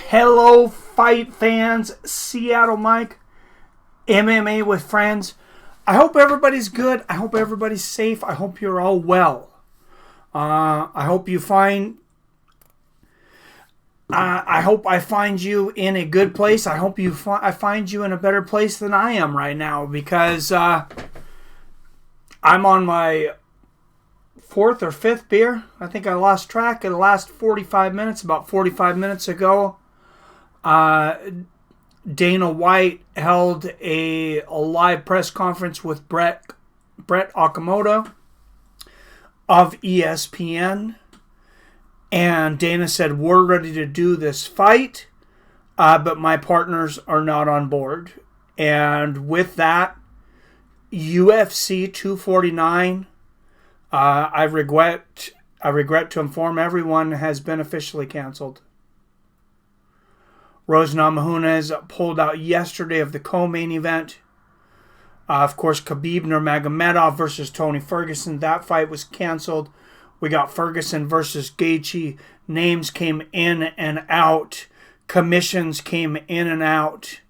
Hello, fight fans. Seattle Mike, MMA with friends. I hope everybody's good. I hope everybody's safe. I hope you're all well. I hope you find. I hope I find you in a good place. I hope I find you in a better place than I am right now, because I'm on my fourth or fifth beer. I think I lost track in the last 45 minutes. About 45 minutes ago, Dana White held a live press conference with Brett Okamoto of ESPN. And Dana said, we're ready to do this fight, but my partners are not on board. And with that, UFC 249, I regret to inform everyone, has been officially canceled. Rose Namajunas pulled out yesterday of the co-main event. Of course, Khabib Nurmagomedov versus Tony Ferguson. That fight was canceled. We got Ferguson versus Gaethje. Names came in and out. Commissions came in and out.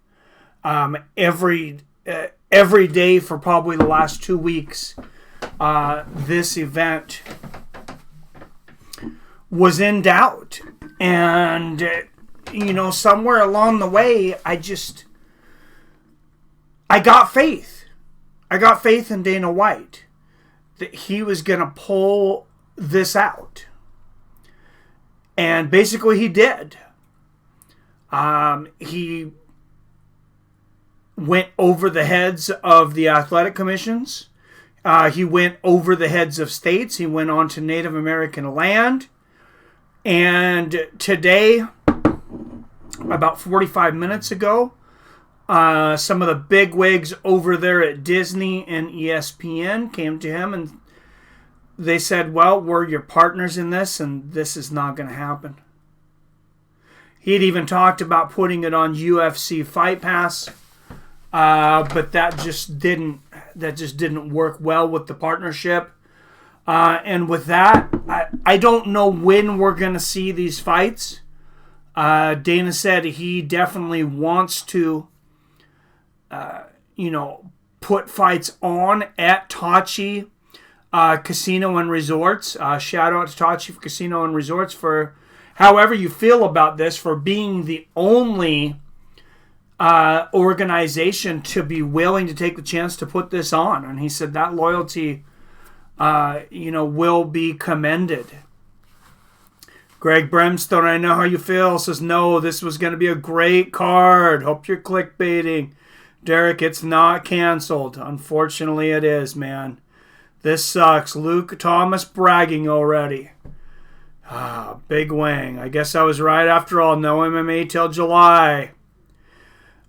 Every day for probably the last 2 weeks, this event was in doubt. And, somewhere along the way, I got faith. I got faith in Dana White that he was going to pull this out. And basically he did. He went over the heads of the athletic commissions. He went over the heads of states. He went on to Native American land. And today, about 45 minutes ago, some of the big wigs over there at Disney and ESPN came to him and they said, well, we're your partners in this, and this is not going to happen. He had even talked about putting it on UFC Fight Pass, but that just didn't work well with the partnership. And with that, I don't know when we're going to see these fights. Dana said he definitely wants to, put fights on at Tachi Casino and Resorts. Shout out to Tachi Casino and Resorts for however you feel about this, for being the only organization to be willing to take the chance to put this on. And he said that loyalty, will be commended. Greg Brimstone, I know how you feel, says, no, this was going to be a great card. Hope you're clickbaiting. Derek, it's not canceled. Unfortunately, it is, man. This sucks. Luke Thomas bragging already. Big Wang. I guess I was right after all. No MMA till July.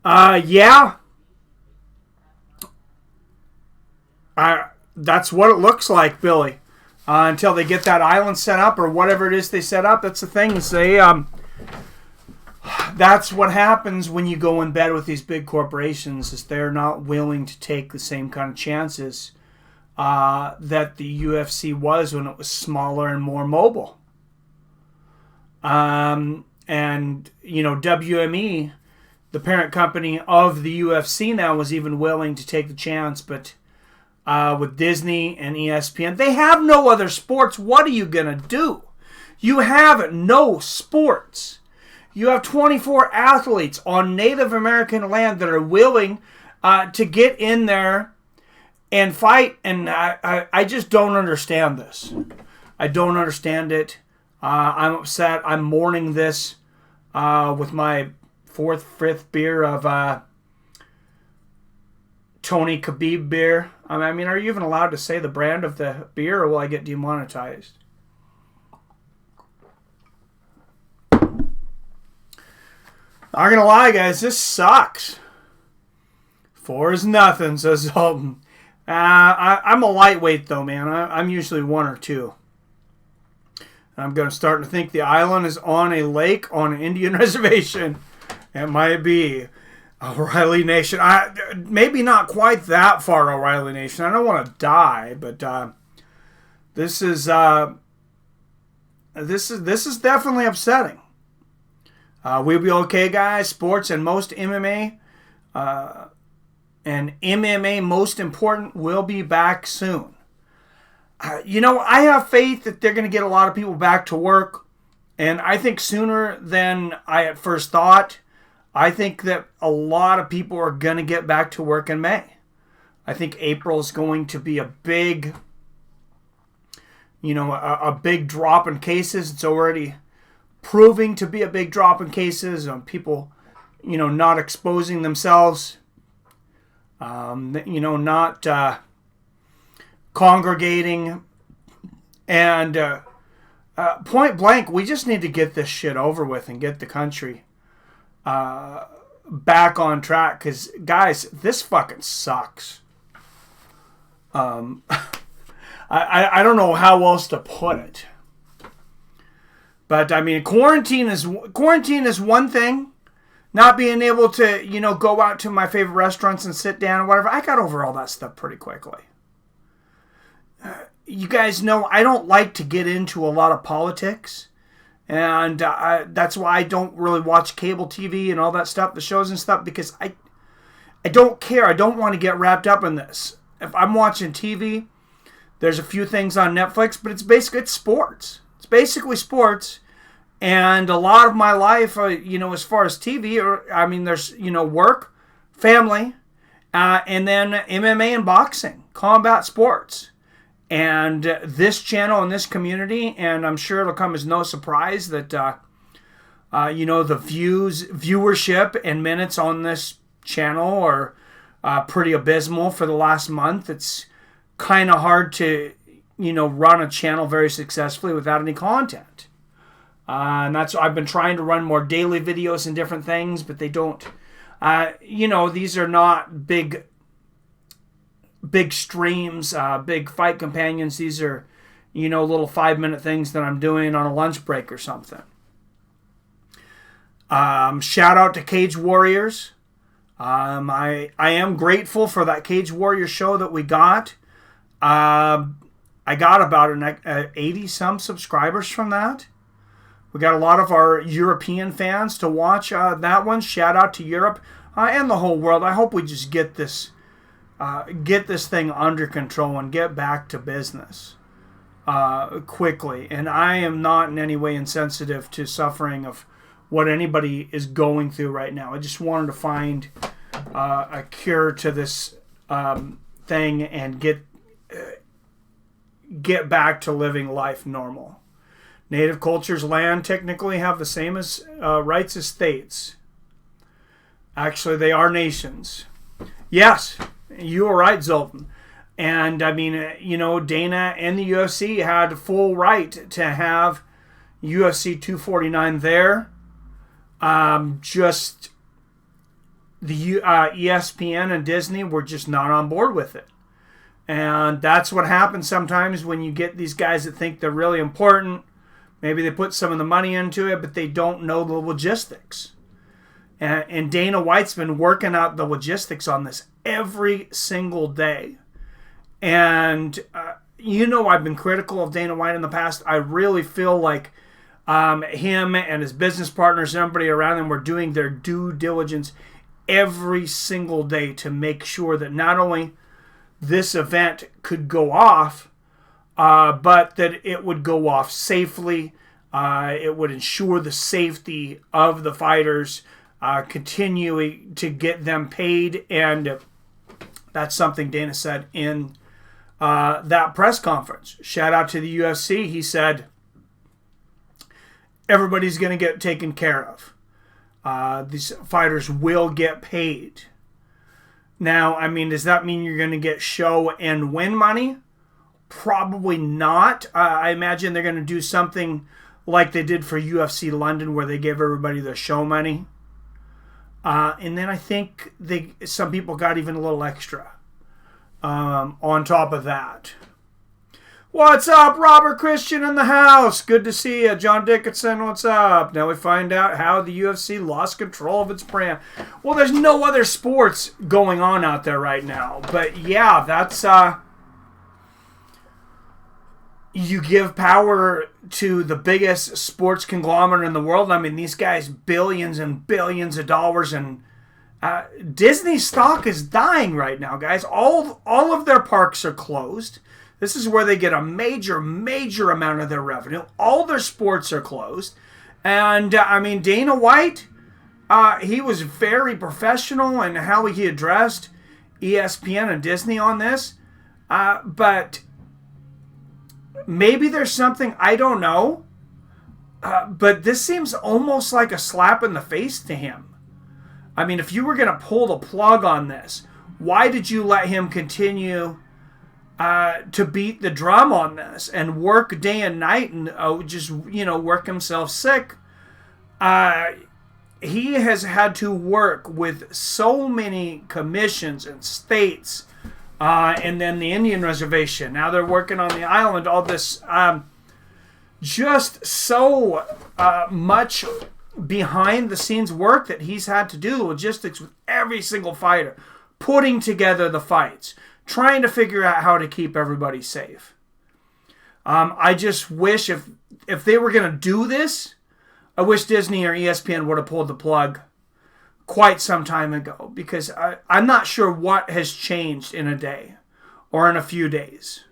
Yeah. That's what it looks like, Billy. Until they get that island set up or whatever it is they set up. That's the thing. That's what happens when you go in bed with these big corporations, is they're not willing to take the same kind of chances that the UFC was when it was smaller and more mobile. And, WME, the parent company of the UFC now, was even willing to take the chance, but with Disney and ESPN, they have no other sports. What are you going to do? You have no sports. You have 24 athletes on Native American land that are willing to get in there and fight, and I just don't understand this. I don't understand it. I'm upset. I'm mourning this with my fourth, fifth beer of Tony Khabib beer. I mean, are you even allowed to say the brand of the beer, or will I get demonetized? Not gonna lie, guys, this sucks. 4-0, says Zoltan. I'm a lightweight, though, man. I'm usually 1 or 2. I'm starting to think the island is on a lake on an Indian reservation. It might be O'Reilly Nation. Maybe not quite that far, O'Reilly Nation. I don't want to die, but this is definitely upsetting. We'll be okay, guys. Sports and most MMA, and MMA most important, will be back soon. I have faith that they're going to get a lot of people back to work, and I think sooner than I at first thought. I think that a lot of people are going to get back to work in May. I think April is going to be a big, a big drop in cases. It's already proving to be a big drop in cases on people, not exposing themselves, not congregating, and point blank, we just need to get this shit over with and get the country back on track, because, guys, this fucking sucks. I don't know how else to put it. But, I mean, quarantine is one thing. Not being able to, go out to my favorite restaurants and sit down or whatever. I got over all that stuff pretty quickly. You guys know I don't like to get into a lot of politics. And that's why I don't really watch cable TV and all that stuff, the shows and stuff, because I don't care. I don't want to get wrapped up in this. If I'm watching TV, there's a few things on Netflix, but it's sports. It's basically sports. And a lot of my life, as far as TV, there's, work, family, and then MMA and boxing, combat sports. And this channel and this community, and I'm sure it'll come as no surprise that, the viewership and minutes on this channel are pretty abysmal for the last month. It's kind of hard to, run a channel very successfully without any content. And that's, I've been trying to run more daily videos and different things, but they don't, these are not big streams, big fight companions. These are, little 5-minute things that I'm doing on a lunch break or something. Shout out to Cage Warriors. I am grateful for that Cage Warrior show that we got. I got about 80-some subscribers from that. We got a lot of our European fans to watch that one. Shout out to Europe and the whole world. I hope we just get this thing under control and get back to business quickly. And I am not in any way insensitive to suffering of what anybody is going through right now. I just wanted to find a cure to this thing and get back to living life normal. Native cultures' land technically have the same as rights as states. Actually, they are nations. Yes, you are right, Zoltan. And, Dana and the UFC had full right to have UFC 249 there. Just the ESPN and Disney were just not on board with it. And that's what happens sometimes when you get these guys that think they're really important. Maybe they put some of the money into it, but they don't know the logistics. And Dana White's been working out the logistics on this every single day. And, I've been critical of Dana White in the past. I really feel like him and his business partners and everybody around him were doing their due diligence every single day to make sure that not only this event could go off, but that it would go off safely. It would ensure the safety of the fighters, continuing to get them paid. And that's something Dana said in that press conference. Shout out to the UFC. He said, everybody's going to get taken care of. These fighters will get paid. Now, does that mean you're going to get show and win money? Probably not. I imagine they're going to do something like they did for UFC London, where they gave everybody their show money. And then I think some people got even a little extra on top of that. What's up, Robert Christian in the house? Good to see you. John Dickinson, what's up? Now we find out how the UFC lost control of its brand. Well, there's no other sports going on out there right now. But yeah, that's you give power to the biggest sports conglomerate in the world. I mean, these guys, billions and billions of dollars, and Disney stock is dying right now, guys. All of their parks are closed. This is where they get a major amount of their revenue. All their sports are closed. And, I mean, Dana White, he was very professional in how he addressed ESPN and Disney on this. But maybe there's something, I don't know. But this seems almost like a slap in the face to him. I mean, if you were going to pull the plug on this, why did you let him continue to beat the drum on this and work day and night and just, work himself sick? He has had to work with so many commissions and states, and then the Indian reservation. Now they're working on the island. All this, just so much behind the scenes work that he's had to do. Logistics with every single fighter, putting together the fights, trying to figure out how to keep everybody safe. I just wish if they were going to do this, I wish Disney or ESPN would have pulled the plug quite some time ago, because I'm not sure what has changed in a day or in a few days.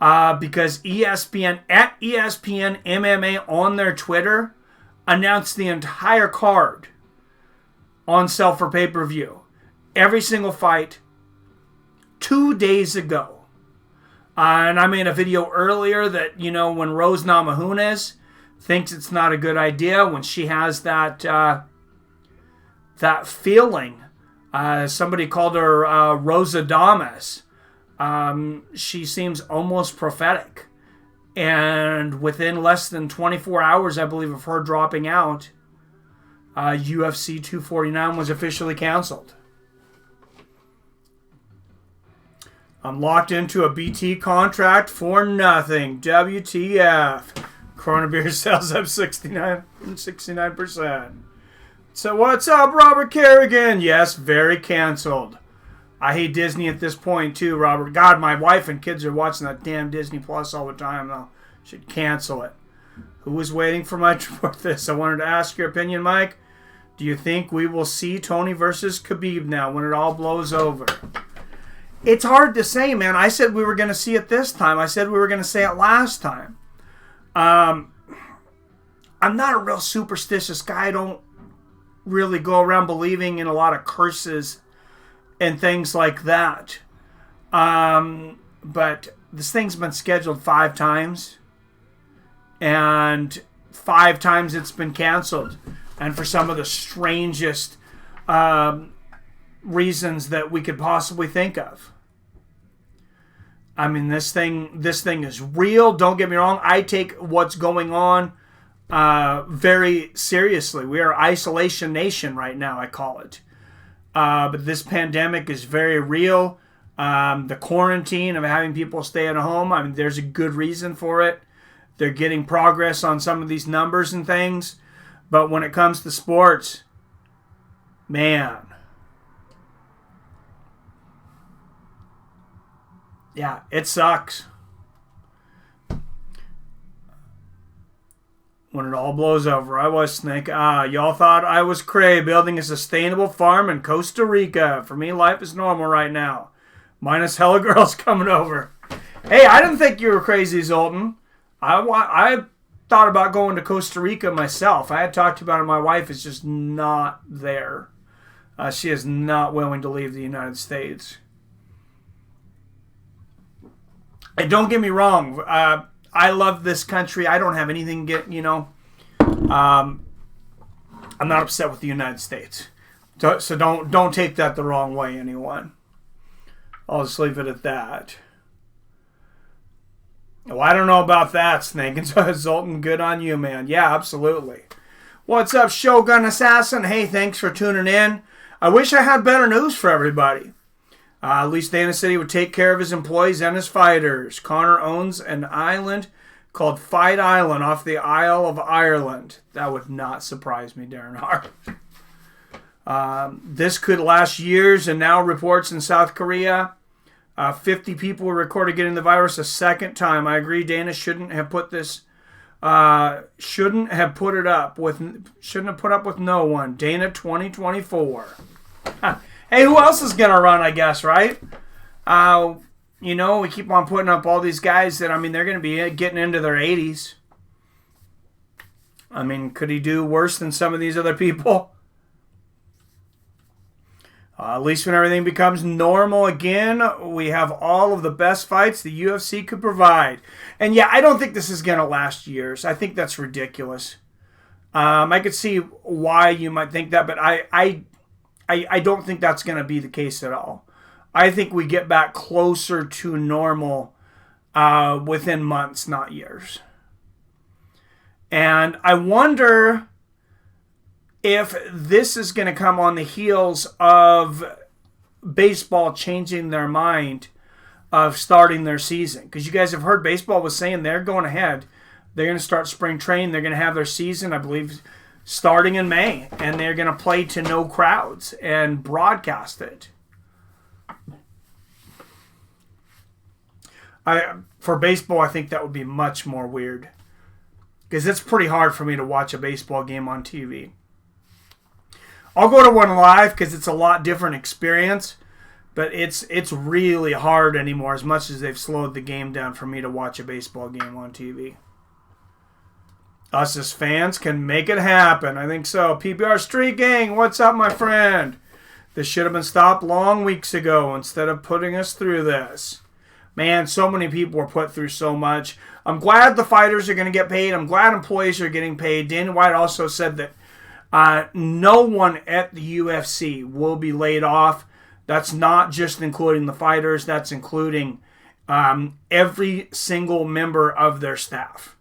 Because ESPN MMA on their Twitter announced the entire card on sale for pay-per-view. Every single fight 2 days ago. And I made a video earlier that, when Rose Namajunas thinks it's not a good idea, when she has that feeling. Somebody called her Rosa Damas. She seems almost prophetic. And within less than 24 hours, I believe, of her dropping out, UFC 249 was officially canceled. I'm locked into a BT contract for nothing. WTF. Corona beer sales up 69%. So what's up, Robert Kerrigan? Yes, very canceled. I hate Disney at this point too, Robert. God, my wife and kids are watching that damn Disney Plus all the time, though. Should cancel it. Who was waiting for my for this? I wanted to ask your opinion, Mike. Do you think we will see Tony versus Khabib now when it all blows over? It's hard to say, man. I said we were going to see it this time. I said we were going to say it last time. I'm not a real superstitious guy. I don't really go around believing in a lot of curses and things like that. But this thing's been scheduled 5 times. And 5 times it's been canceled. And for some of the strangest reasons that we could possibly think of. I mean, this thing is real. Don't get me wrong. I take what's going on very seriously. We are isolation nation right now, I call it. But this pandemic is very real. The quarantine of having people stay at home, I mean, there's a good reason for it. They're getting progress on some of these numbers and things. But when it comes to sports, man. Yeah, it sucks. When it all blows over. I was Snake. Y'all thought I was cray building a sustainable farm in Costa Rica. For me, life is normal right now. Minus hella girls coming over. Hey, I didn't think you were crazy, Zoltan. I thought about going to Costa Rica myself. I had talked about it. My wife is just not there. She is not willing to leave the United States. And don't get me wrong. I love this country. I don't have anything I'm not upset with the United States. So don't take that the wrong way, anyone. I'll just leave it at that. Well, I don't know about that, Snake. And so, Zoltan, good on you, man. Yeah, absolutely. What's up, Shogun Assassin? Hey, thanks for tuning in. I wish I had better news for everybody. At least Dana said he would take care of his employees and his fighters. Conor owns an island called Fight Island off the Isle of Ireland. That would not surprise me, Darren Hart. This could last years, and now reports in South Korea 50 people were recorded getting the virus a second time. I agree. Dana shouldn't have put this. Shouldn't have put up with no one. Dana 2024. Hey, who else is gonna run? I guess, right? We keep on putting up all these guys that, they're going to be getting into their 80s. Could he do worse than some of these other people? At least when everything becomes normal again, we have all of the best fights the UFC could provide. And yeah, I don't think this is going to last years. I think that's ridiculous. I could see why you might think that, but I don't think that's going to be the case at all. I think we get back closer to normal within months, not years. And I wonder if this is going to come on the heels of baseball changing their mind of starting their season. Because you guys have heard baseball was saying they're going ahead. They're going to start spring training. They're going to have their season, I believe, starting in May. And they're going to play to no crowds and broadcast it. For baseball, I think that would be much more weird. Because it's pretty hard for me to watch a baseball game on TV. I'll go to one live because it's a lot different experience. But it's really hard anymore, as much as they've slowed the game down, for me to watch a baseball game on TV. Us as fans can make it happen. I think so. PBR Street Gang, what's up, my friend? This should have been stopped long weeks ago instead of putting us through this. Man, so many people were put through so much. I'm glad the fighters are going to get paid. I'm glad employees are getting paid. Dana White also said that no one at the UFC will be laid off. That's not just including the fighters. That's including every single member of their staff.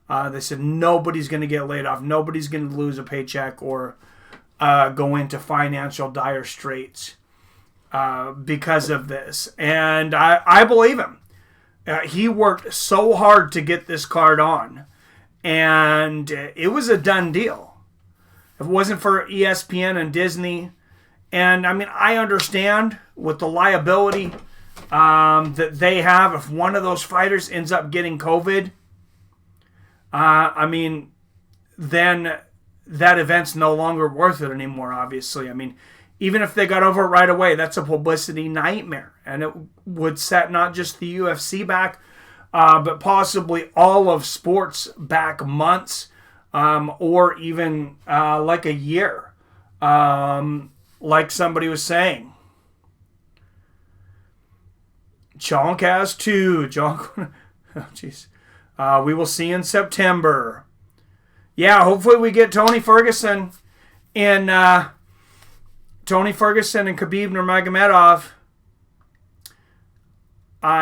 They said nobody's going to get laid off. Nobody's going to lose a paycheck or go into financial dire straits because of this. And I believe him. He worked so hard to get this card on. And it was a done deal. If it wasn't for ESPN and Disney. And, I understand with the liability that they have if one of those fighters ends up getting COVID. Then that event's no longer worth it anymore, obviously. Even if they got over it right away, that's a publicity nightmare. And it would set not just the UFC back, but possibly all of sports back months or even like a year. Like somebody was saying. Chonk has two. Chonk, oh jeez. We will see in September. Yeah, hopefully we get Tony Ferguson and Khabib Nurmagomedov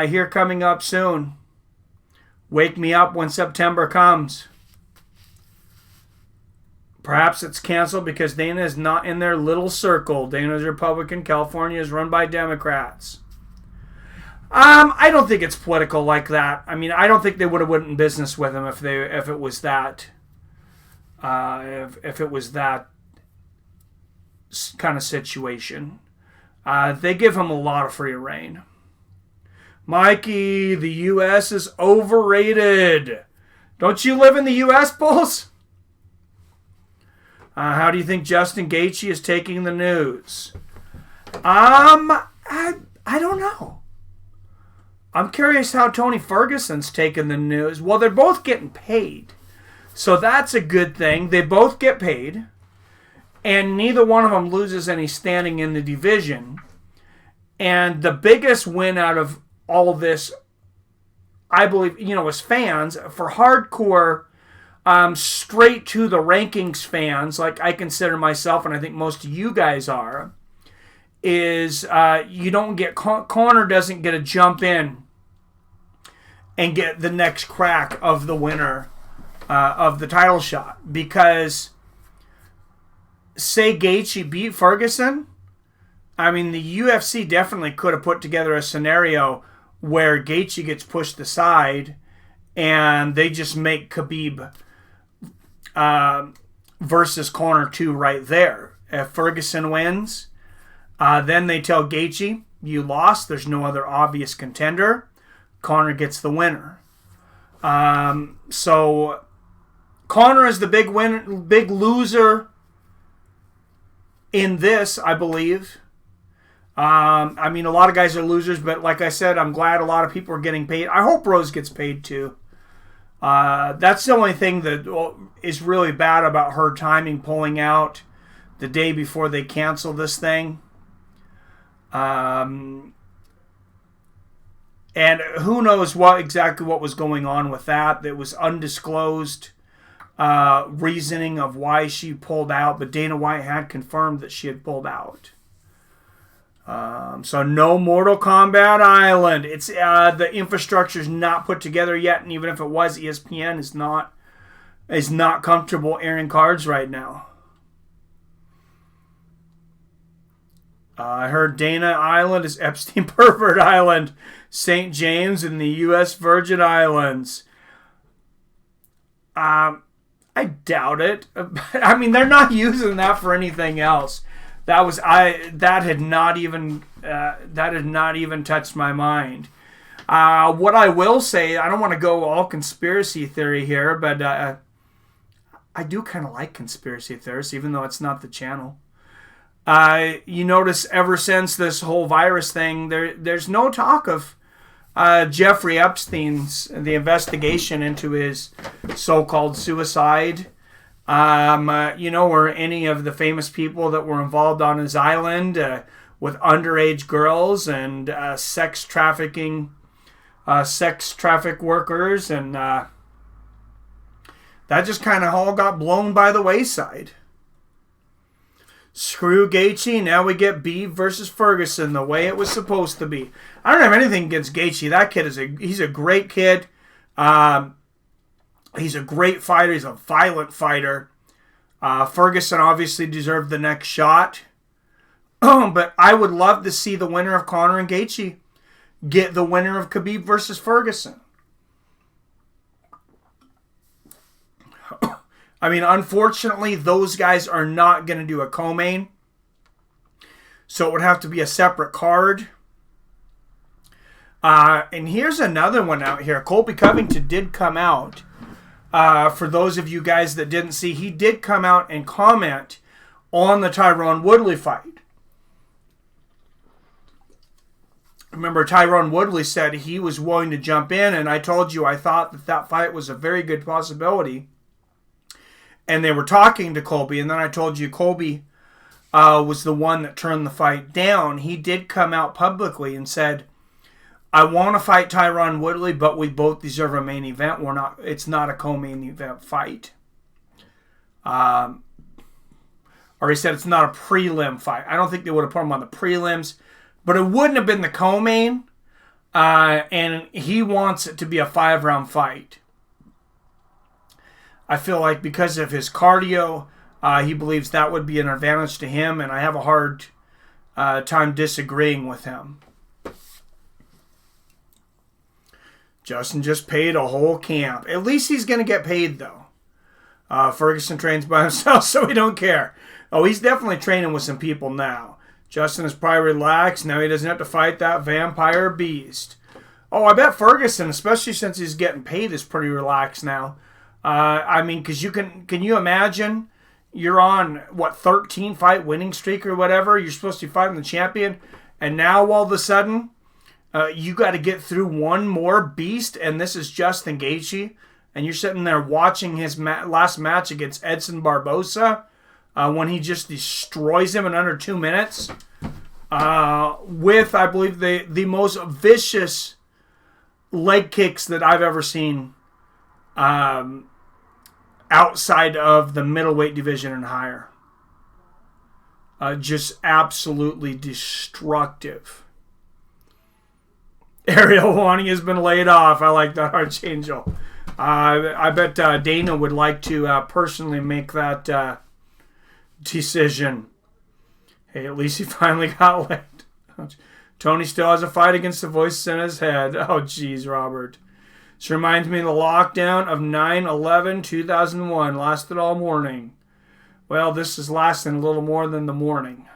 here coming up soon. Wake me up when September comes. Perhaps it's canceled because Dana is not in their little circle. Dana's Republican. California is run by Democrats. I don't think it's political like that. I don't think they would have went in business with him if it was that kind of situation. They give him a lot of free reign. Mikey, the U.S. is overrated. Don't you live in the U.S., Bulls? How do you think Justin Gaethje is taking the news? I don't know. I'm curious how Tony Ferguson's taking the news. Well, they're both getting paid. So that's a good thing. They both get paid. And neither one of them loses any standing in the division. And the biggest win out of all this, I believe, as fans, for hardcore, straight to the rankings fans, like I consider myself, and I think most of you guys are, is you don't get, Conor doesn't get a jump in and get the next crack of the winner of the title shot. Because, say Gaethje beat Ferguson, the UFC definitely could have put together a scenario where Gaethje gets pushed aside and they just make Khabib versus Conor 2 right there. If Ferguson wins, then they tell Gaethje, you lost. There's no other obvious contender. Conor gets the winner. So Conor is the big loser in this, I believe. I mean, a lot of guys are losers, but like I said, I'm glad a lot of people are getting paid. I hope Rose gets paid too. That's the only thing that is really bad about her timing, pulling out the day before they cancel this thing. And who knows exactly what was going on with that. It was undisclosed reasoning of why she pulled out, but Dana White had confirmed that she had pulled out. So no Mortal Kombat Island. It's the infrastructure is not put together yet, and even if it was, ESPN is not comfortable airing cards right now. I heard Dana Island is Epstein Pervert Island, St. James in the U.S. Virgin Islands. I doubt it. I mean, they're not using that for anything else. That had not even touched my mind. What I will say, I don't want to go all conspiracy theory here, but I do kind of like conspiracy theories, even though it's not the channel. You notice ever since this whole virus thing, there's no talk of Jeffrey Epstein's, the investigation into his so-called suicide. Or any of the famous people that were involved on his island with underage girls and sex traffic workers, and that just kind of all got blown by the wayside. Screw Gaethje, now we get Beef versus Ferguson the way it was supposed to be. I don't have anything against Gaethje. That kid he's a great kid. He's a great fighter. He's a violent fighter. Ferguson obviously deserved the next shot. But I would love to see the winner of Conor and Gaethje get the winner of Khabib versus Ferguson. I mean, unfortunately, those guys are not going to do a co-main. So it would have to be a separate card. And here's another one out here. Colby Covington did come out. For those of you guys that didn't see, he did come out and comment on the Tyron Woodley fight. Remember, Tyron Woodley said he was willing to jump in, and I told you I thought that fight was a very good possibility. And they were talking to Colby, and then I told you Colby was the one that turned the fight down. He did come out publicly and said, I want to fight Tyron Woodley, but we both deserve a main event. It's not a co-main event fight. Or he said it's not a prelim fight. I don't think they would have put him on the prelims, but it wouldn't have been the co-main. And he wants it to be a 5-round fight. I feel like because of his cardio, he believes that would be an advantage to him, and I have a hard time disagreeing with him. Justin just paid a whole camp. At least he's going to get paid, though. Ferguson trains by himself, so we don't care. Oh, he's definitely training with some people now. Justin is probably relaxed. Now he doesn't have to fight that vampire beast. Oh, I bet Ferguson, especially since he's getting paid, is pretty relaxed now. I mean, because can you imagine? You're on, 13-fight winning streak or whatever. You're supposed to be fighting the champion. And now, all of a sudden, you got to get through one more beast, and this is Justin Gaethje. And you're sitting there watching his last match against Edson Barboza when he just destroys him in under 2 minutes. With, I believe, the most vicious leg kicks that I've ever seen outside of the middleweight division and higher. Just absolutely destructive. Ariel Wani has been laid off. I like that, Archangel. I bet Dana would like to personally make that decision. Hey, at least he finally got laid. Tony still has a fight against the voices in his head. Oh, geez, Robert. This reminds me of the lockdown of 9/11/2001. Lasted all morning. Well, this is lasting a little more than the morning.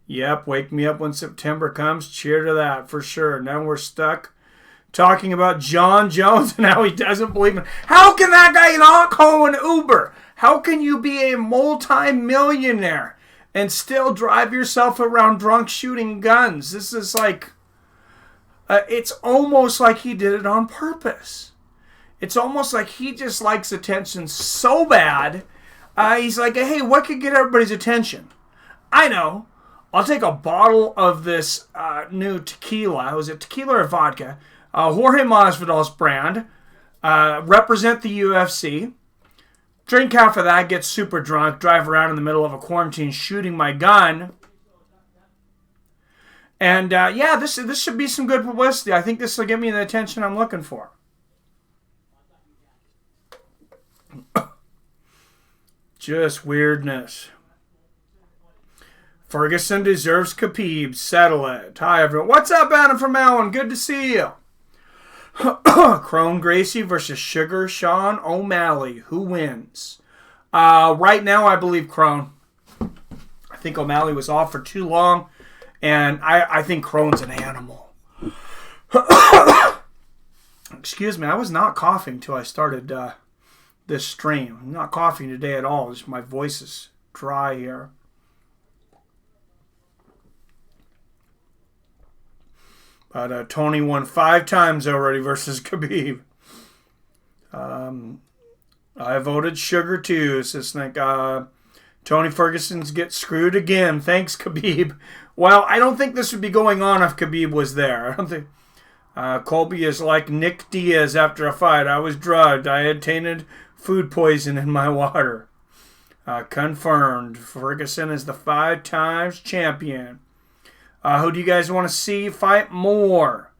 Yep, wake me up when September comes. Cheer to that, for sure. Now we're stuck talking about John Jones and how he doesn't believe in... How can that guy not call an Uber? How can you be a multi-millionaire and still drive yourself around drunk shooting guns? This is like... it's almost like he did it on purpose. It's almost like he just likes attention so bad. He's like, hey, what could get everybody's attention? I know. I'll take a bottle of this new tequila. Was it tequila or vodka? Jorge Masvidal's brand. Represent the UFC. Drink half of that, get super drunk, drive around in the middle of a quarantine shooting my gun. And yeah, this should be some good publicity. I think this will get me the attention I'm looking for. Just weirdness. Ferguson deserves Khabib. Settle it. Hi, everyone. What's up, Adam from Allen? Good to see you. Crone Gracie versus Sugar Sean O'Malley. Who wins? Right now, I believe Crone. I think O'Malley was off for too long, and I think Crone's an animal. Excuse me. I was not coughing till I started this stream. I'm not coughing today at all. Just my voice is dry here. But Tony won 5 times already versus Khabib. I voted Sugar too, says Nick. Tony Ferguson's get screwed again. Thanks, Khabib. Well, I don't think this would be going on if Khabib was there. I don't think. Colby is like Nick Diaz after a fight. I was drugged. I had tainted food poison in my water. Confirmed. Ferguson is the 5 times champion. Who do you guys want to see fight more?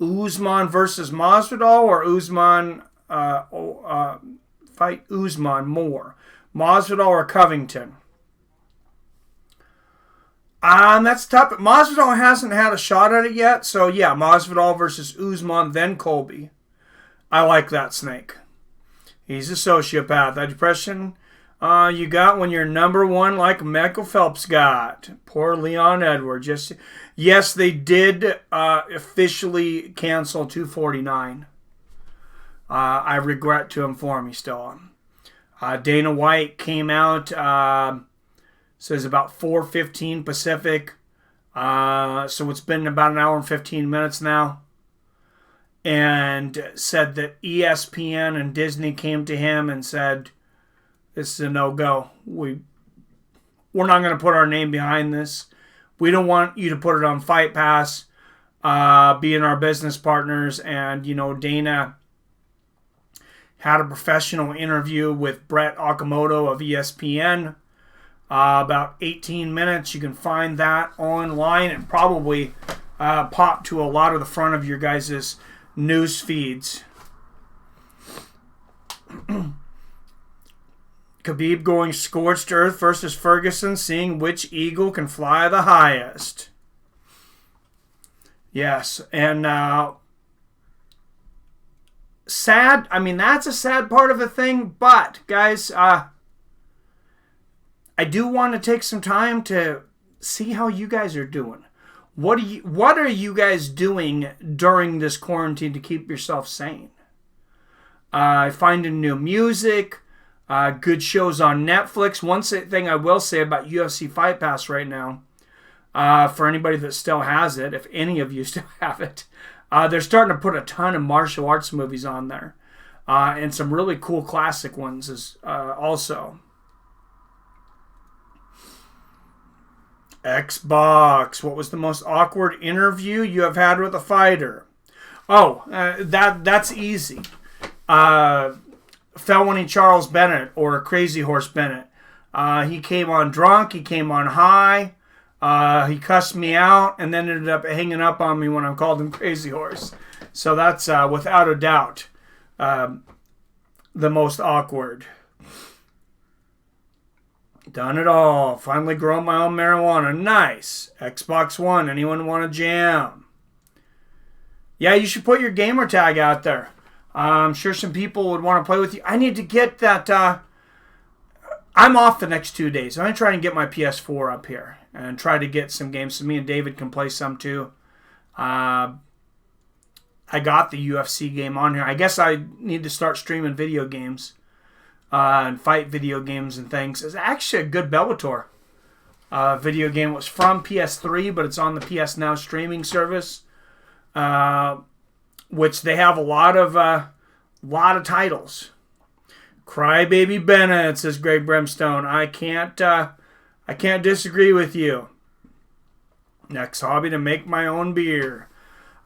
Usman versus Masvidal or Usman fight Usman more? Masvidal or Covington? That's tough. Masvidal hasn't had a shot at it yet. So yeah, Masvidal versus Usman, then Colby. I like that snake. He's a sociopath. That depression you got when you're number one like Michael Phelps got. Poor Leon Edwards. Yes, they did officially cancel 249. I regret to inform you still. Dana White came out, says about 4:15 Pacific. So it's been about an hour and 15 minutes now. And said that ESPN and Disney came to him and said, this is a no-go. We're not going to put our name behind this. We don't want you to put it on Fight Pass, being our business partners. And, Dana had a professional interview with Brett Okamoto of ESPN. About 18 minutes. You can find that online and probably pop to a lot of the front of your guys' news feeds. Khabib going scorched earth versus Ferguson, seeing which eagle can fly the highest. Yes, and sad. I mean, that's a sad part of the thing. But guys, I do want to take some time to see how you guys are doing. What are you guys doing during this quarantine to keep yourself sane? Finding new music. Good shows on Netflix. One thing I will say about UFC Fight Pass right now, for anybody that still has it, if any of you still have it, they're starting to put a ton of martial arts movies on there. And some really cool classic ones also. Xbox. What was the most awkward interview you have had with a fighter? That's easy. Felony Charles Bennett or Crazy Horse Bennett. He came on drunk. He came on high. He cussed me out and then ended up hanging up on me when I called him Crazy Horse. So that's without a doubt the most awkward. Done it all. Finally grown my own marijuana. Nice. Xbox One. Anyone want to jam? Yeah, you should put your gamer tag out there. I'm sure some people would want to play with you. I need to get that. I'm off the next 2 days. I'm going to try and get my PS4 up here. and try to get some games so me and David can play some too. I got the UFC game on here. I guess I need to start streaming video games and fight video games and things. It's actually a good Bellator video game. It was from PS3, but it's on the PS Now streaming service, which they have a lot of titles. Crybaby Bennett, says Greg Brimstone. I can't disagree with you. Next hobby, to make my own beer.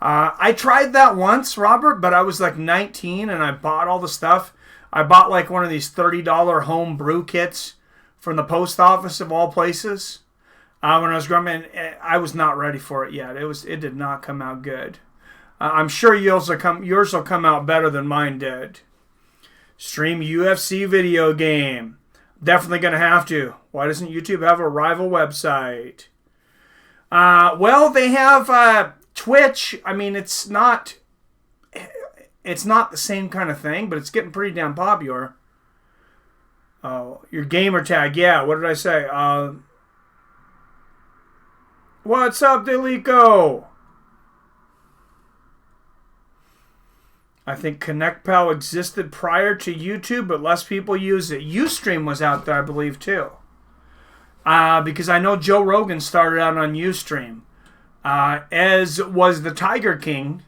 I tried that once, Robert, but I was like 19 and I bought all the stuff. I bought like one of these $30 home brew kits from the post office of all places. When I was growing up, I was not ready for it yet. It did not come out good. I'm sure yours will come out better than mine did. Stream UFC video game. Definitely going to have to. Why doesn't YouTube have a rival website? Well, they have Twitch. I mean, it's not the same kind of thing, but it's getting pretty damn popular. Oh, your gamer tag. Yeah, what did I say? What's up, Delico? I think ConnectPal existed prior to YouTube, but less people use it. Ustream was out there, I believe, too. Because I know Joe Rogan started out on Ustream. As was the Tiger King,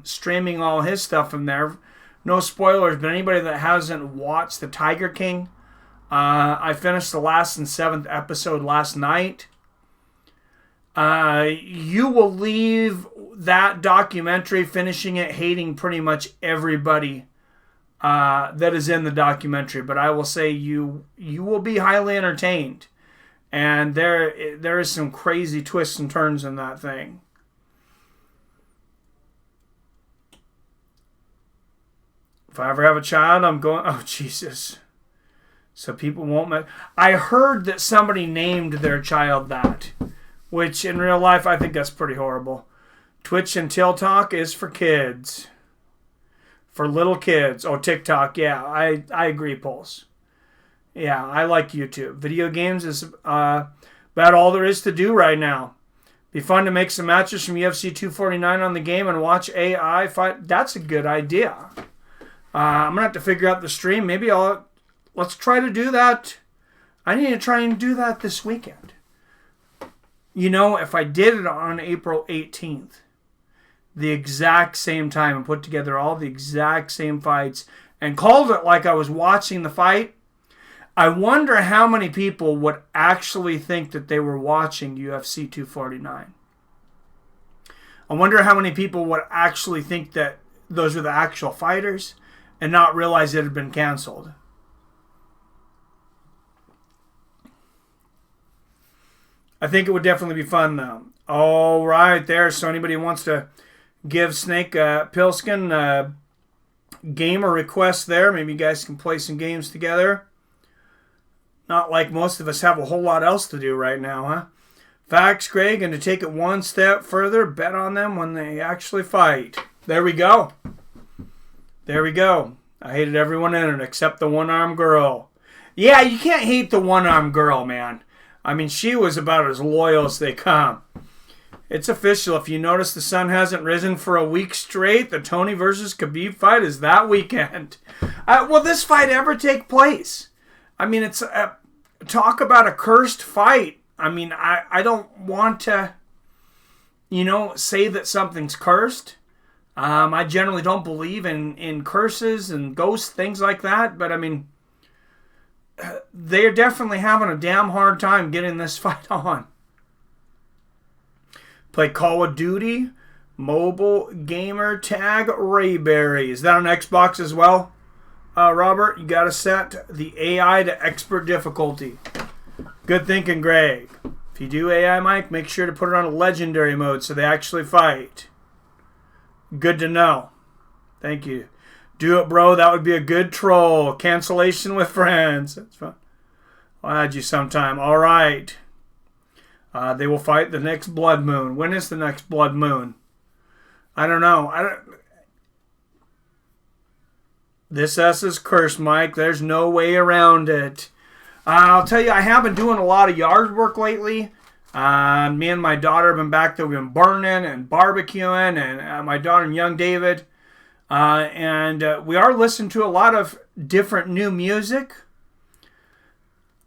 streaming all his stuff from there. No spoilers, but anybody that hasn't watched the Tiger King, I finished the last and 7th episode last night. You will leave that documentary, finishing it, hating pretty much everybody that is in the documentary. But I will say you will be highly entertained. And there is some crazy twists and turns in that thing. If I ever have a child, I'm going... Oh, Jesus. So people won't... I heard that somebody named their child that, which in real life, I think that's pretty horrible. Twitch and TikTok is for kids. For little kids. Oh, TikTok, yeah. I agree, Pulse. Yeah, I like YouTube. Video games is about all there is to do right now. Be fun to make some matches from UFC 249 on the game and watch AI fight. That's a good idea. I'm going to have to figure out the stream. Maybe let's try to do that. I need to try and do that this weekend. You know, if I did it on April 18th, the exact same time, and put together all the exact same fights and called it like I was watching the fight, I wonder how many people would actually think that they were watching UFC 249. I wonder how many people would actually think that those were the actual fighters and not realize it had been canceled. I think it would definitely be fun, though. All right, there. So anybody who wants to give Snake Pilskin a gamer request there, maybe you guys can play some games together. Not like most of us have a whole lot else to do right now, huh? Facts, Greg, and to take it one step further, bet on them when they actually fight. There we go. There we go. I hated everyone in it except the one-armed girl. Yeah, you can't hate the one-armed girl, man. I mean, she was about as loyal as they come. It's official. If you notice the sun hasn't risen for a week straight, the Tony versus Khabib fight is that weekend. Will this fight ever take place? I mean, it's talk about a cursed fight. I mean, I don't want to, say that something's cursed. I generally don't believe in curses and ghosts, things like that. But, I mean, they're definitely having a damn hard time getting this fight on. Play Call of Duty, mobile gamer tag Rayberry. Is that on Xbox as well? Robert, you got to set the AI to expert difficulty. Good thinking, Greg. If you do AI, Mike, make sure to put it on a legendary mode so they actually fight. Good to know. Thank you. Do it, bro. That would be a good troll. Cancellation with friends. That's fun. I'll add you sometime. All right. They will fight the next Blood Moon. When is the next Blood Moon? I don't know. This S is cursed, Mike. There's no way around it. I'll tell you, I have been doing a lot of yard work lately. Me and my daughter have been back there. We've been burning and barbecuing, and my daughter and young David. And we are listening to a lot of different new music.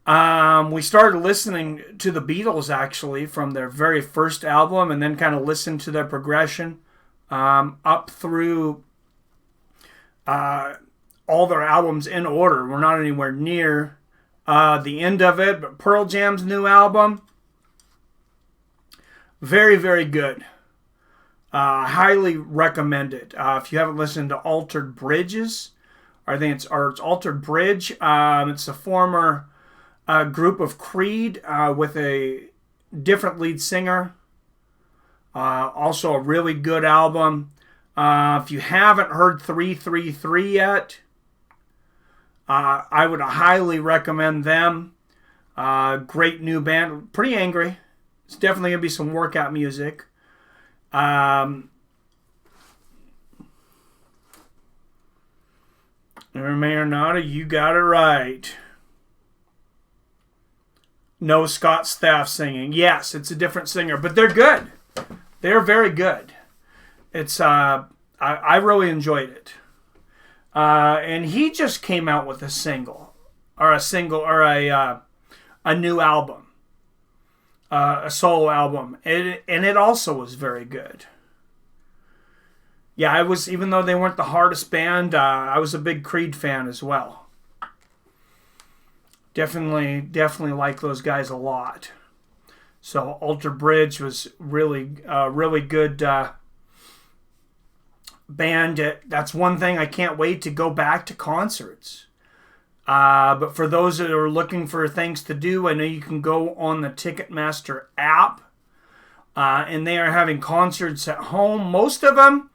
We started listening to the Beatles, actually, from their very first album, and then kind of listened to their progression up through all their albums in order. We're not anywhere near the end of it, but Pearl Jam's new album, very, very good. Highly recommend it. If you haven't listened to Altered Bridges, I think it's Altered Bridge. It's a former group of Creed with a different lead singer. Also a really good album. If you haven't heard 333 yet, I would highly recommend them. Great new band. Pretty angry. It's definitely going to be some workout music. Marinata, you got it right. No Scott Staff singing. Yes, it's a different singer, but they're good. They're very good. It's I really enjoyed it. And he just came out with a new album, a solo album, and it also was very good. Yeah, even though they weren't the hardest band, I was a big Creed fan as well. Definitely like those guys a lot. So Alter Bridge was really good band. That's one thing I can't wait to go back to concerts. But for those that are looking for things to do, I know you can go on the Ticketmaster app, and they are having concerts at home. Most of them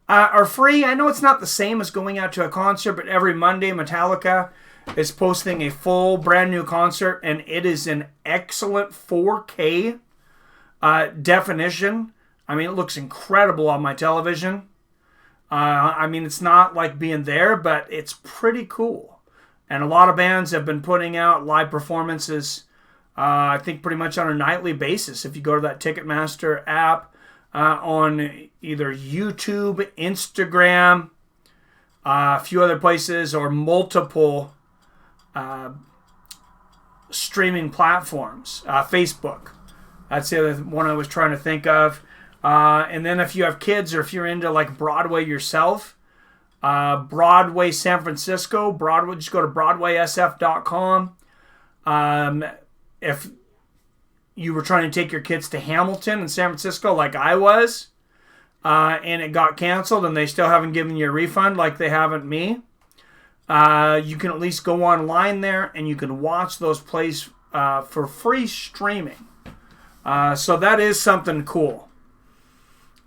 are free. I know it's not the same as going out to a concert, but every Monday Metallica is posting a full brand new concert, and it is an excellent 4K definition. I mean, it looks incredible on my television. I mean, it's not like being there, but it's pretty cool. And a lot of bands have been putting out live performances, I think pretty much on a nightly basis. If you go to that Ticketmaster app on either YouTube, Instagram, a few other places, or multiple streaming platforms, Facebook. That's the other one I was trying to think of. And then if you have kids or if you're into like Broadway yourself, Broadway San Francisco, Broadway, just go to BroadwaySF.com. If you were trying to take your kids to Hamilton in San Francisco like I was, and it got canceled and they still haven't given you a refund like they haven't me, you can at least go online there and you can watch those plays for free streaming. So that is something cool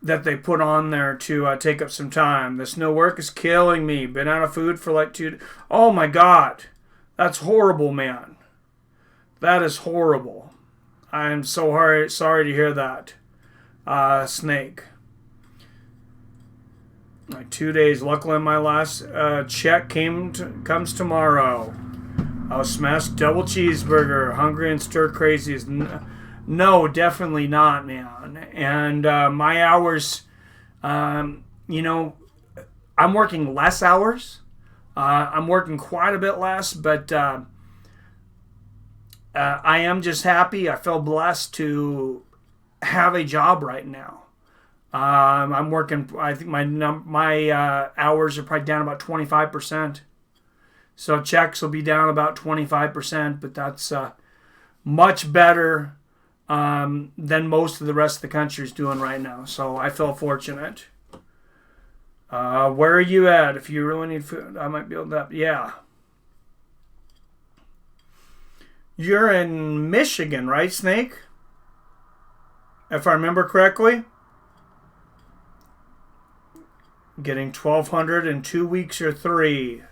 that they put on there to take up some time. This no work is killing me. Been out of food for like 2 days. Oh my God. That's horrible, man. That is horrible. I am so sorry to hear that, Snake. Like 2 days. Luckily, my last check comes tomorrow. I'll smash double cheeseburger. Hungry and stir crazy is no, definitely not, man. And my hours, I'm working less hours. I'm working quite a bit less, but I am just happy. I feel blessed to have a job right now. I'm working. I think my hours are probably down about 25%. So checks will be down about 25%, but that's much better than most of the rest of the country is doing right now. So I feel fortunate. Where are you at? If you really need food, I might be able to. Yeah. You're in Michigan, right, Snake? If I remember correctly. Getting 1,200 in 2 weeks or 3.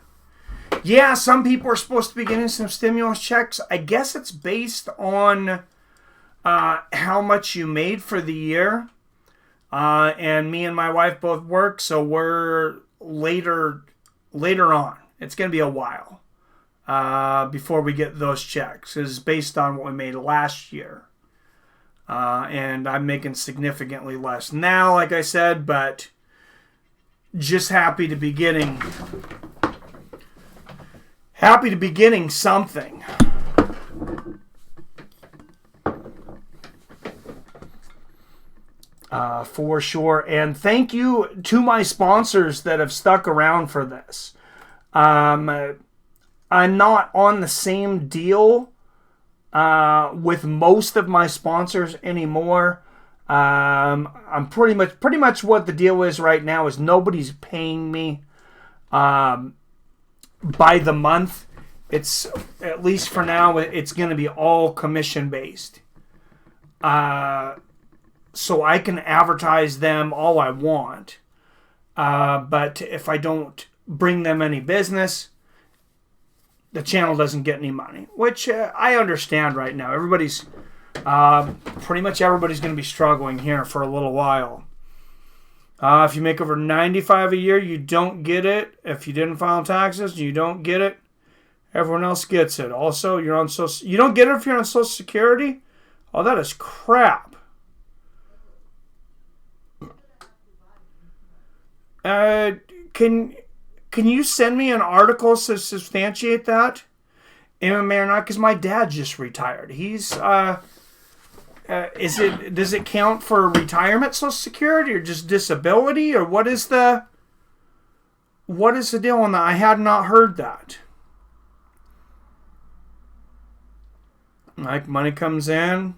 Yeah, some people are supposed to be getting some stimulus checks. I guess it's based on how much you made for the year. And me and my wife both work, so we're later on. It's going to be a while before we get those checks. It's based on what we made last year. And I'm making significantly less now, like I said, but just happy to be getting something. For sure. And thank you to my sponsors that have stuck around for this. I'm not on the same deal with most of my sponsors anymore. I'm pretty much what the deal is right now is nobody's paying me by the month. It's, at least for now, it's going to be all commission based. So I can advertise them all I want. But if I don't bring them any business, the channel doesn't get any money, which I understand right now. Pretty much everybody's going to be struggling here for a little while. If you make over $95 a year, you don't get it. If you didn't file taxes, you don't get it. Everyone else gets it. Also, you don't get it if you're on Social Security. Oh, that is crap. Can you send me an article to substantiate that? MMA or not? Because my dad just retired. He's does it count for retirement Social Security or just disability, or what is the deal on that? I had not heard that. Like, money comes in,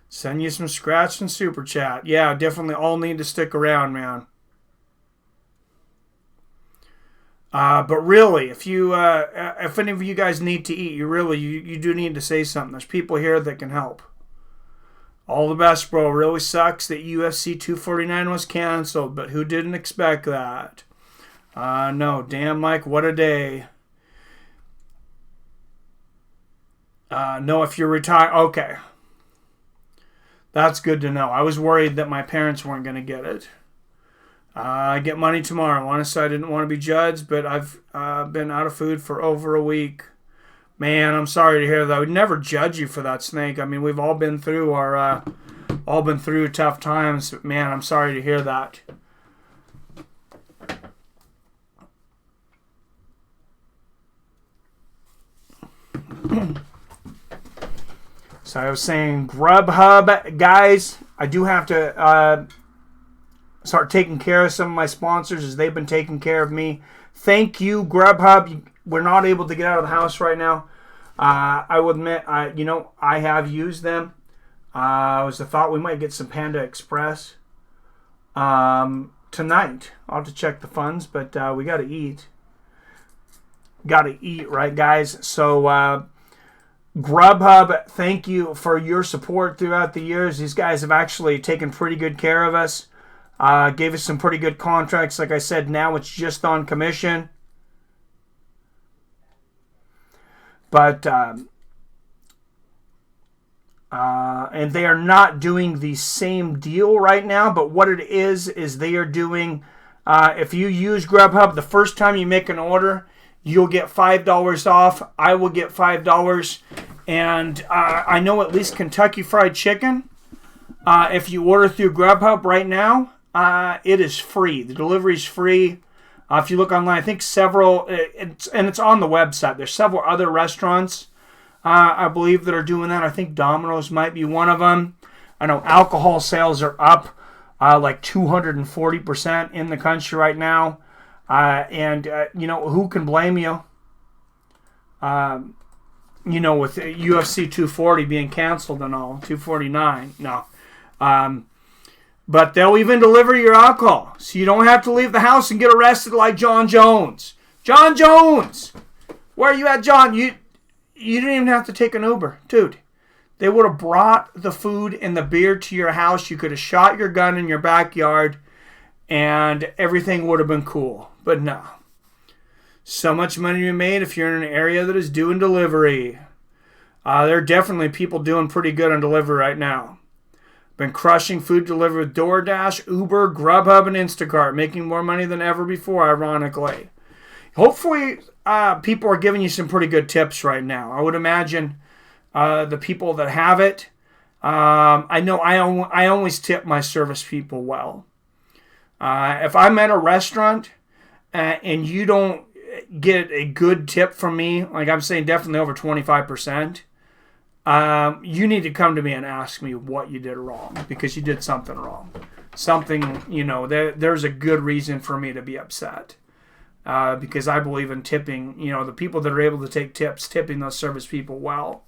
send you some scratch and super chat. Yeah, definitely all need to stick around, man. But really, if any of you guys need to eat, you do need to say something. There's people here that can help. All the best, bro. Really sucks that UFC 249 was canceled, but who didn't expect that? No, damn, Mike, what a day. No, if you're retired, okay. That's good to know. I was worried that my parents weren't going to get it. I get money tomorrow. Honestly, I didn't want to be judged, but I've been out of food for over a week. Man, I'm sorry to hear that. I would never judge you for that, Snake. I mean, we've all been through tough times. Man, I'm sorry to hear that. So I was saying, Grubhub, guys, I do have to start taking care of some of my sponsors as they've been taking care of me. Thank you, Grubhub. We're not able to get out of the house right now. I will admit, I have used them. It was the thought we might get some Panda Express tonight. I'll have to check the funds, but we got to eat. Got to eat, right, guys? So Grubhub, thank you for your support throughout the years. These guys have actually taken pretty good care of us. Gave us some pretty good contracts. Like I said, now it's just on commission. But and they are not doing the same deal right now. But what it is they are doing, if you use Grubhub, the first time you make an order, you'll get $5 off. I will get $5. And I know at least Kentucky Fried Chicken, if you order through Grubhub right now, it is free. The delivery is free. If you look online, I think it's on the website. There's several other restaurants, I believe, that are doing that. I think Domino's might be one of them. I know alcohol sales are up like 240% in the country right now. Who can blame you? With UFC 240 being canceled and all, 249. No. But they'll even deliver your alcohol, so you don't have to leave the house and get arrested like John Jones. John Jones! Where are you at, John? You didn't even have to take an Uber. Dude, they would have brought the food and the beer to your house. You could have shot your gun in your backyard, and everything would have been cool. But no. So much money to be made if you're in an area that is doing delivery. There are definitely people doing pretty good on delivery right now. Been crushing food delivery with DoorDash, Uber, Grubhub, and Instacart, making more money than ever before, ironically. Hopefully, people are giving you some pretty good tips right now. I would imagine the people that have it, I know I always tip my service people well. If I'm at a restaurant and you don't get a good tip from me, like I'm saying definitely over 25%, you need to come to me and ask me what you did wrong, because you did something wrong. Something, there's a good reason for me to be upset. Because I believe in tipping, the people that are able to take tips, tipping those service people well.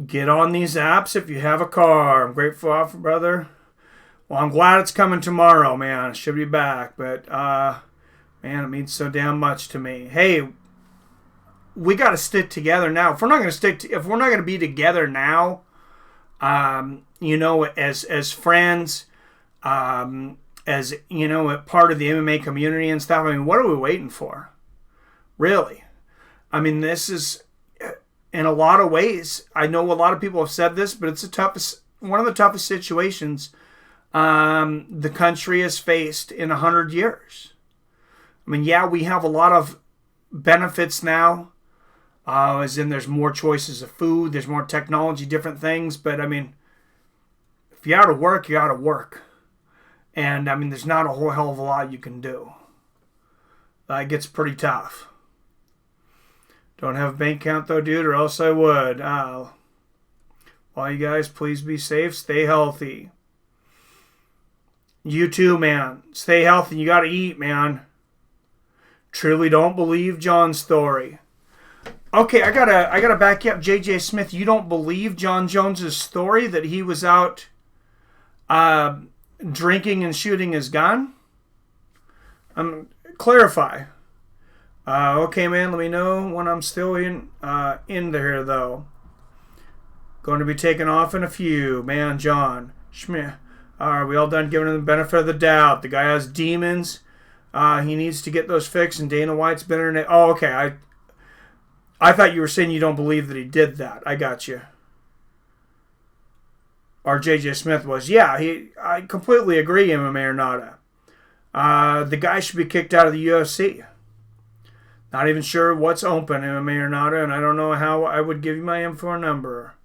Get on these apps if you have a car. I'm grateful for brother. Well, I'm glad it's coming tomorrow, man. It should be back, but man, it means so damn much to me. Hey, we got to stick together now. If we're not going to be together now, as friends, as part of the MMA community and stuff. I mean, what are we waiting for? Really? I mean, this is, in a lot of ways, I know a lot of people have said this, but it's one of the toughest situations the country has faced in 100 years. I mean, yeah, we have a lot of benefits now, as in there's more choices of food, there's more technology, different things. But I mean, if you're out of work, you're out of work. And I mean, there's not a whole hell of a lot you can do. It gets pretty tough. Don't have a bank account though, dude, or else I would. Well, you guys, please be safe. Stay healthy. You too, man. Stay healthy. You got to eat, man. Truly don't believe John's story. Okay, I gotta back you up, JJ Smith. You don't believe John Jones's story that he was out drinking and shooting his gun? Clarify. Okay, man, let me know when I'm still in there, though. Going to be taken off in a few. Man, John. Schmidt. Are we all done giving him the benefit of the doubt? The guy has demons. He needs to get those fixed, and Dana White's been in it. Oh, okay. I thought you were saying you don't believe that he did that. I got you. Or JJ Smith was. Yeah, I completely agree, MMA or nada. The guy should be kicked out of the UFC. Not even sure what's open, MMA or nada, and I don't know how I would give you my info or number.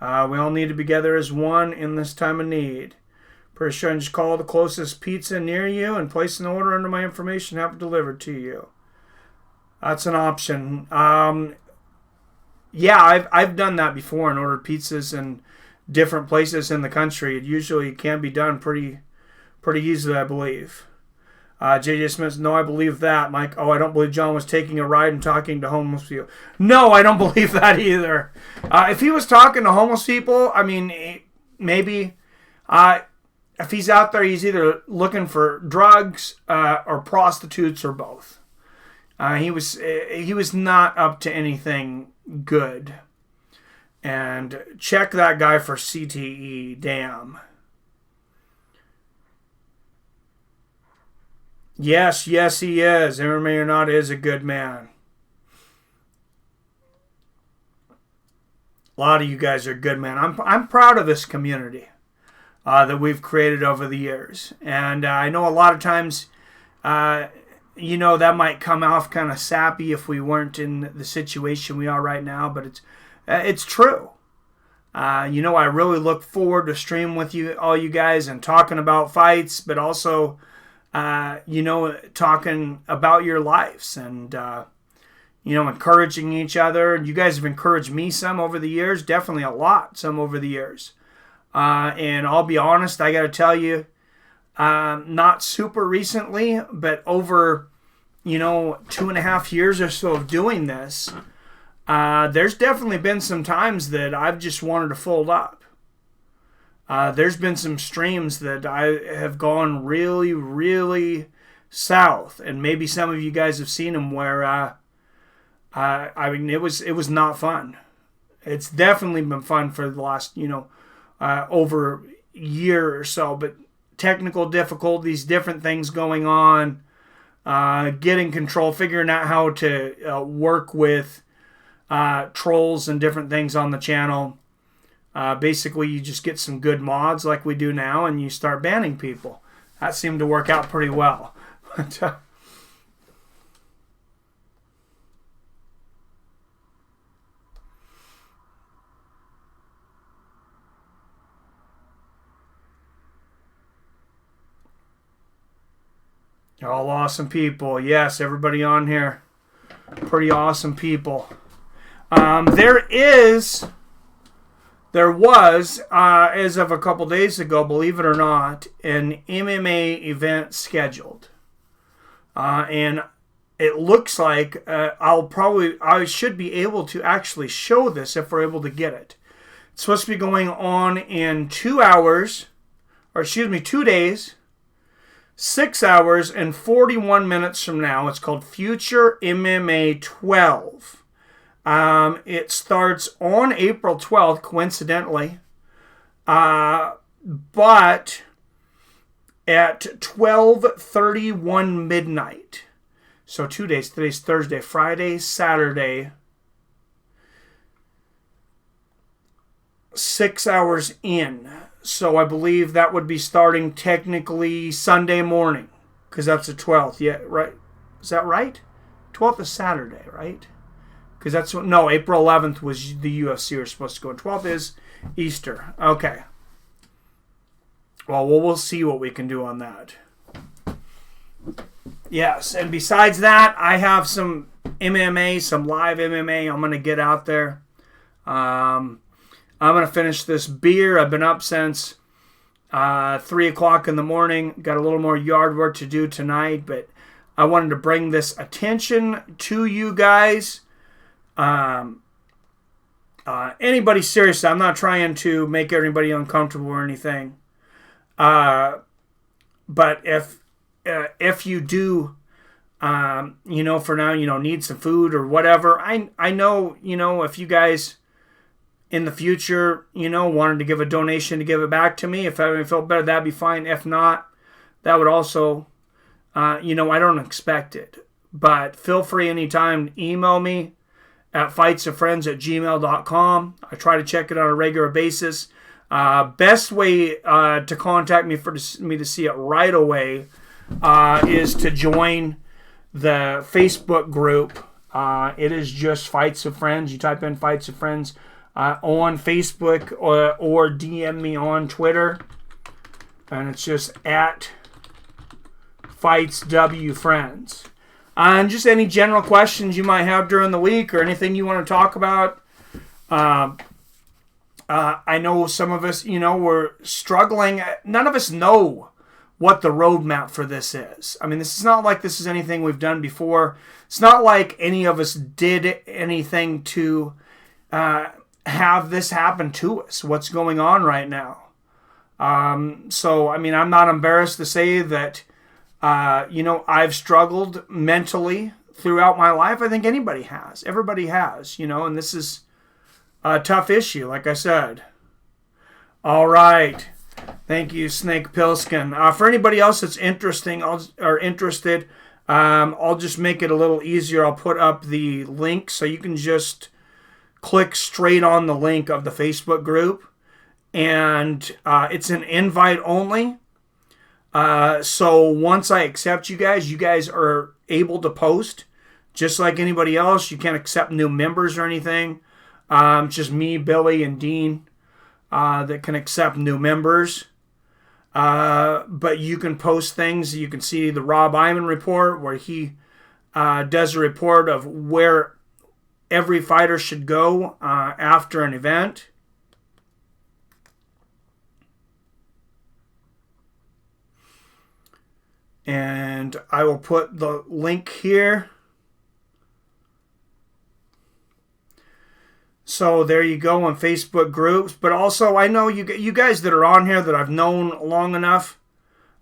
We all need to be together as one in this time of need. Pretty sure I can just call the closest pizza near you and place an order under my information and have it delivered to you. That's an option. Yeah, I've done that before and ordered pizzas in different places in the country. It usually can be done pretty easily, I believe. JJ Smith, no, I believe that. Mike, I don't believe John was taking a ride and talking to homeless people. No, I don't believe that either. If he was talking to homeless people, I mean, maybe. If he's out there, he's either looking for drugs or prostitutes or both. He was not up to anything good. And check that guy for CTE. Damn. Yes, he is. MMA or not, is a good man. A lot of you guys are good, man. I'm proud of this community that we've created over the years. And I know a lot of times, that might come off kind of sappy if we weren't in the situation we are right now, but it's true. I really look forward to streaming with you, all you guys, and talking about fights, but also, talking about your lives and, encouraging each other. You guys have encouraged me some over the years, definitely a lot, some over the years. And I'll be honest, I got to tell you, not super recently, but over, 2.5 years or so of doing this, there's definitely been some times that I've just wanted to fold up. There's been some streams that I have gone really, really south, and maybe some of you guys have seen them where, it was not fun. It's definitely been fun for the last, over a year or so, but technical difficulties, different things going on, getting control, figuring out how to work with trolls and different things on the channel. Basically, you just get some good mods like we do now, and you start banning people. That seemed to work out pretty well. All awesome people. Yes, everybody on here. Pretty awesome people. There was, as of a couple days ago, believe it or not, an MMA event scheduled. And it looks like I should be able to actually show this if we're able to get it. It's supposed to be going on in 2 days, 6 hours, and 41 minutes from now. It's called Future MMA 12. It starts on April 12th, coincidentally, but at 12:31 midnight. So 2 days. Today's Thursday, Friday, Saturday. 6 hours in. So I believe that would be starting technically Sunday morning, because that's the 12th. Yeah, right? Is that right? 12th is Saturday, right? Because April 11th was the UFC was supposed to go. And 12th is Easter. Okay. Well, we'll see what we can do on that. Yes, and besides that, I have some MMA, some live MMA I'm going to get out there. I'm going to finish this beer. I've been up since 3 o'clock in the morning. Got a little more yard work to do tonight, but I wanted to bring this attention to you guys. Anybody, seriously, I'm not trying to make everybody uncomfortable or anything. But if you do, for now, need some food or whatever, I know, if you guys in the future, wanted to give a donation to give it back to me, if I felt better, that'd be fine. If not, that would also, I don't expect it, but feel free anytime to email me at fightsofriends@gmail.com. I try to check it on a regular basis. Best way to contact me for me to see it right away is to join the Facebook group. It is just Fights of Friends. You type in Fights of Friends on Facebook or DM me on Twitter. And it's just at FightsWFriends. And just any general questions you might have during the week or anything you want to talk about. I know some of us, we're struggling. None of us know what the roadmap for this is. I mean, this is not like this is anything we've done before. It's not like any of us did anything to have this happen to us, what's going on right now. So, I mean, I'm not embarrassed to say that, I've struggled mentally throughout my life. I think anybody has. Everybody has, and this is a tough issue, like I said. All right. Thank you, Snake Pilskin. For anybody else that's interested, I'll just make it a little easier. I'll put up the link so you can just click straight on the link of the Facebook group. And it's an invite only. So once I accept you guys are able to post just like anybody else. You can't accept new members or anything. It's just me, Billy, and Dean that can accept new members. But you can post things. You can see the Rob Iman report where he does a report of where every fighter should go after an event. And I will put the link here. So there you go on Facebook groups. But also, I know you guys that are on here that I've known long enough.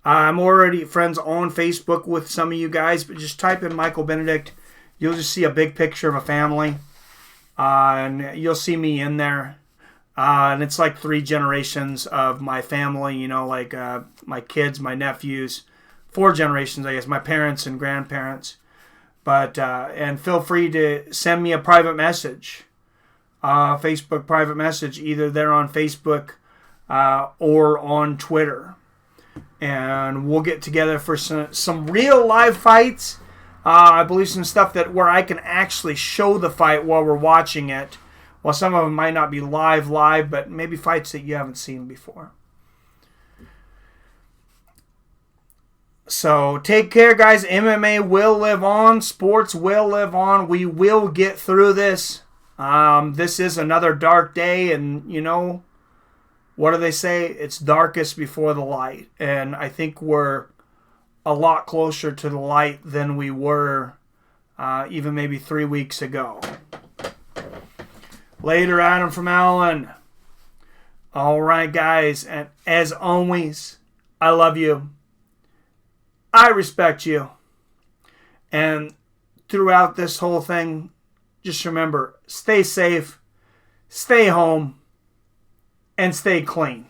I'm already friends on Facebook with some of you guys. But just type in Michael Benedict. You'll just see a big picture of a family. And you'll see me in there. And it's like 3 generations of my family. Like my kids, my nephews. 4 generations, I guess. My parents and grandparents. But and feel free to send me a private message. Facebook private message, either there on Facebook or on Twitter. And we'll get together for some real live fights. I believe some stuff where I can actually show the fight while we're watching it. Well, some of them might not be live, but maybe fights that you haven't seen before. So take care, guys. MMA will live on. Sports will live on. We will get through this. This is another dark day, and what do they say? It's darkest before the light. And I think we're a lot closer to the light than we were even maybe 3 weeks ago. Later, Adam from Allen. All right, guys. And as always, I love you. I respect you. And throughout this whole thing, just remember, stay safe, stay home, and stay clean.